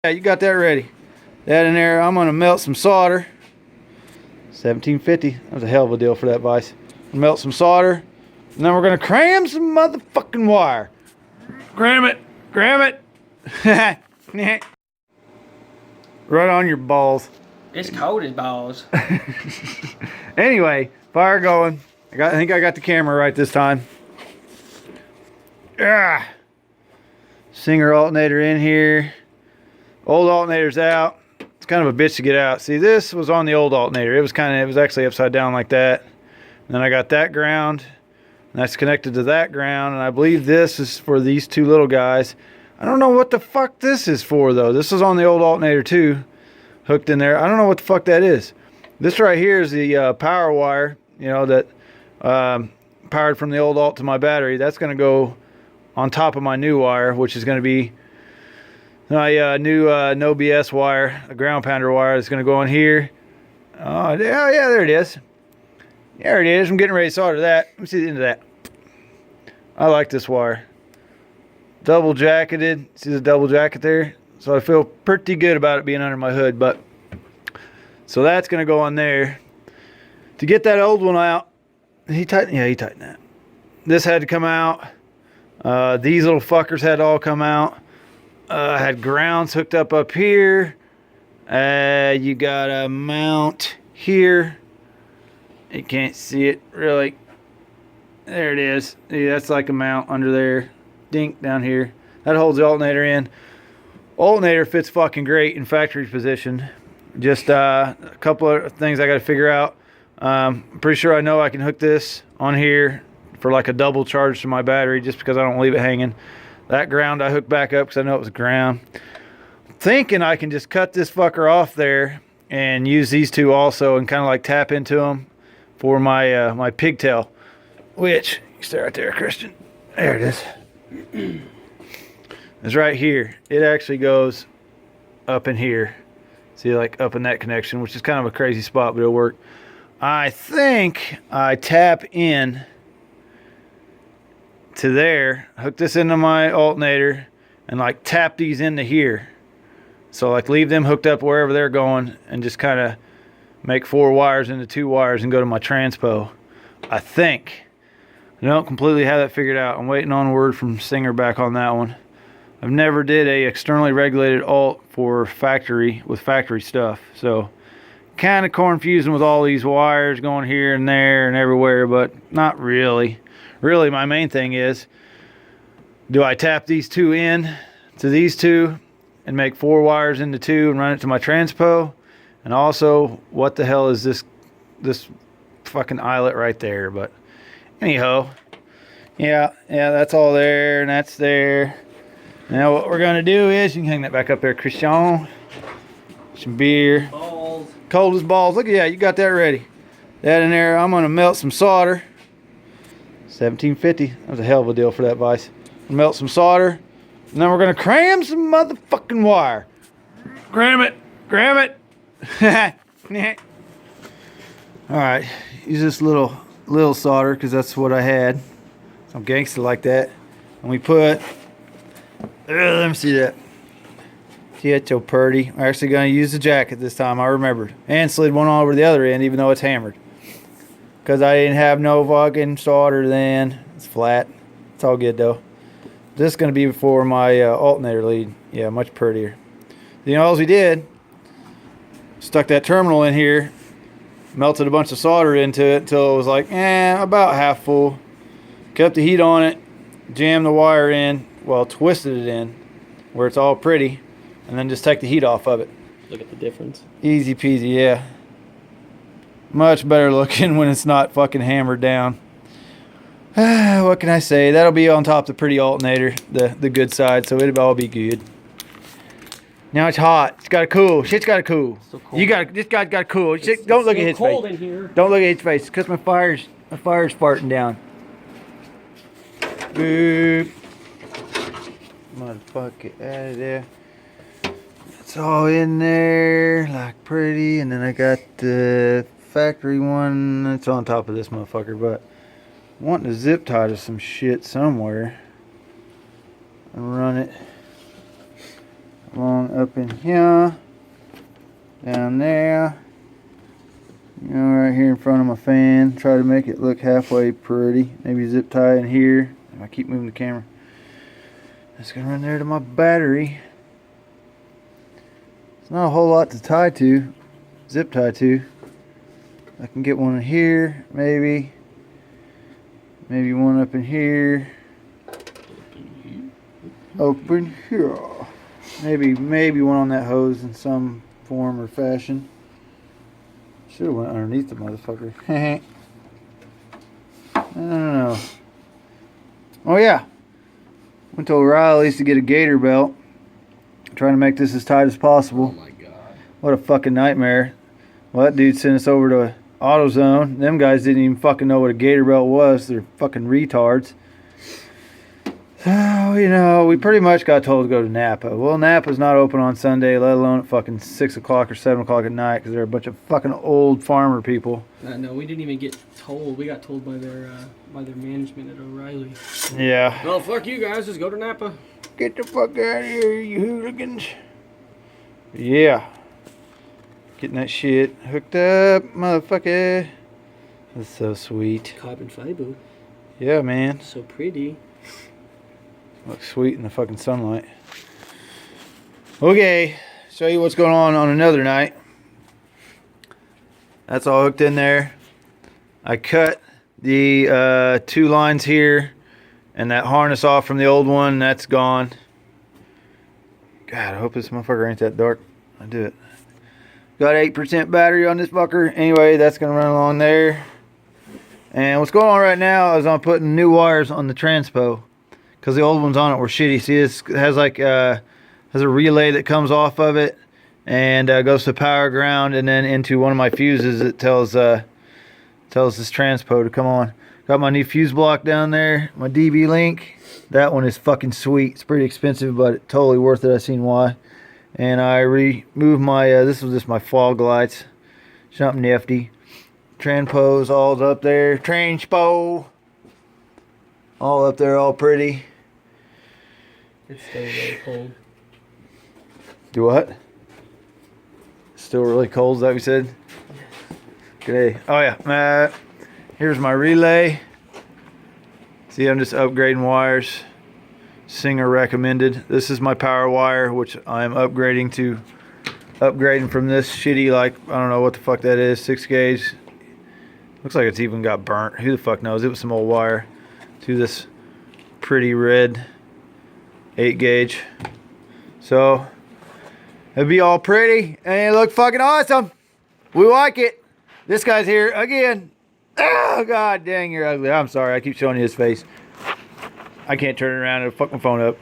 Yeah, you got that ready. That in there, I'm gonna melt some solder. 1750. That was a hell of a deal for that vise. Melt some solder, and then we're gonna cram some motherfucking wire. Gram it, gram it. Right on your balls. It's cold as balls. Anyway, fire going. I think I got the camera right this time. Yeah. Singer alternator in here. Old alternator's out. It's kind of a bitch to get out. See, this was on the old alternator. It was actually upside down like that. And then I got that ground, and that's connected to that ground, and I believe this is for these two little guys. I don't know what the fuck this is for though. This is on the old alternator too, hooked in there. I don't know what the fuck that is. This right here is the power wire, you know, that powered from the old alt to my battery. That's going to go on top of my new wire, which is going to be my new no BS wire, a ground pounder wire. That's going to go on here. Oh yeah, there it is. There it is. I'm getting ready to solder that. Let me see the end of that. I like this wire. Double jacketed. See the double jacket there? So I feel pretty good about it being under my hood. But so that's going to go on there. To get that old one out, he tightened that. This had to come out. These little fuckers had to all come out. I had grounds hooked up here. You got a mount here. You can't see it really. There it is. Yeah, that's like a mount under there. Dink down here. That holds the alternator in. Alternator fits fucking great in factory position. Just a couple of things I got to figure out. I'm pretty sure I know I can hook this on here for like a double charge to my battery, just because I don't leave it hanging. That ground I hooked back up because I know it was ground. Thinking I can just cut this fucker off there and use these two also and kind of like tap into them for my my pigtail, which you stay right there, Christian. There it is. It's right here. It actually goes up in here. See, like up in that connection, which is kind of a crazy spot, but it'll work. I think I tap in to there, hook this into my alternator, and like tap these into here. So like leave them hooked up wherever they're going, and just kind of make 4 wires into 2 wires and go to my transpo. I think. I don't completely have that figured out. I'm waiting on word from Singer back on that one. I've never did a externally regulated alt for factory with factory stuff, so kind of confusing with all these wires going here and there and everywhere, but not really. Really, my main thing is, do I tap these two in to these two and make 4 wires into 2 and run it to my transpo? And also, what the hell is this fucking eyelet right there? But anyhow, yeah, that's all there, and that's there. Now what we're gonna do is, you can hang that back up there, Christian. Some beer. Balls. Cold as balls. Look at that, you got that ready. That in there, I'm gonna melt some solder. 1750. That was a hell of a deal for that vise. Melt some solder, and then we're gonna cram some motherfucking wire. Gram it, gram it. All right, use this little solder because that's what I had. I'm gangster like that. And we put. Let me see that. See that, so pretty. I'm actually gonna use the jacket this time. I remembered, and slid one over the other end, even though it's hammered. Because I didn't have no fucking solder then. It's flat. It's all good though. This is going to be for my alternator lead. Yeah, much prettier. You know, all we did, stuck that terminal in here, melted a bunch of solder into it until it was like, about half full. Kept the heat on it, jammed the wire in, well, twisted it in where it's all pretty, and then just take the heat off of it. Look at the difference. Easy peasy, yeah. Much better looking when it's not fucking hammered down. What can I say? That'll be on top of the pretty alternator, the good side, so it'll all be good. Now it's hot. It's gotta cool. Shit's gotta cool. So cold. This guy's gotta cool. Don't look at his cold face. In here. Don't look at his face, because my fire's farting down. Boop. Motherfucker, out of there. It's all in there, like pretty, and then I got the factory one that's on top of this motherfucker, but I'm wanting to zip tie to some shit somewhere and run it along up in here, down there, you know, right here in front of my fan. Try to make it look halfway pretty. Maybe zip tie in here. I keep moving the camera. That's gonna run there to my battery. It's not a whole lot to tie to, zip tie to. I can get one in here, maybe one up in here. Open here. Maybe one on that hose in some form or fashion. Should have went underneath the motherfucker. I don't know. Oh yeah. Went to O'Reilly's to get a gator belt. Trying to make this as tight as possible. Oh my god. What a fucking nightmare. Well, that dude sent us over to AutoZone. Them guys didn't even fucking know what a gator belt was. They're fucking retards. So, you know, we pretty much got told to go to Napa. Well, Napa's not open on Sunday, let alone at fucking 6 o'clock or 7 o'clock at night, because they're a bunch of fucking old farmer people. No, we didn't even get told. We got told by their management at O'Reilly. Yeah. Well, fuck you guys. Just go to Napa. Get the fuck out of here, you hooligans. Yeah. Getting that shit hooked up, motherfucker. That's so sweet. Carbon fiber. Yeah, man. So pretty. Looks sweet in the fucking sunlight. Okay, show you what's going on another night. That's all hooked in there. I cut the 2 lines here and that harness off from the old one. That's gone. God, I hope this motherfucker ain't that dark. I do it. Got 8% battery on this fucker. Anyway, that's gonna run along there. And what's going on right now is I'm putting new wires on the transpo, because the old ones on it were shitty. See, this has like has a relay that comes off of it and goes to power ground and then into one of my fuses. It tells this transpo to come on. Got my new fuse block down there, my DB link. That one is fucking sweet. It's pretty expensive, but totally worth it. I've seen why. And I removed my this was just my fog lights, something nifty. Transpos all up there. Transpo all up there, all pretty. It's still really cold. Do what? Still really cold, is that what you said? Good day. Oh yeah, here's my relay. See, I'm just upgrading wires. Singer recommended. This is my power wire, which I'm upgrading from this shitty, like, I don't know what the fuck that is, 6 gauge. Looks like it's even got burnt. Who the fuck knows? It was some old wire to this pretty red 8 gauge. So it'd be all pretty and it look fucking awesome. We like it. This guy's here again. Oh god dang, you're ugly. I'm sorry, I keep showing you his face. I can't turn it around and fuck my phone up.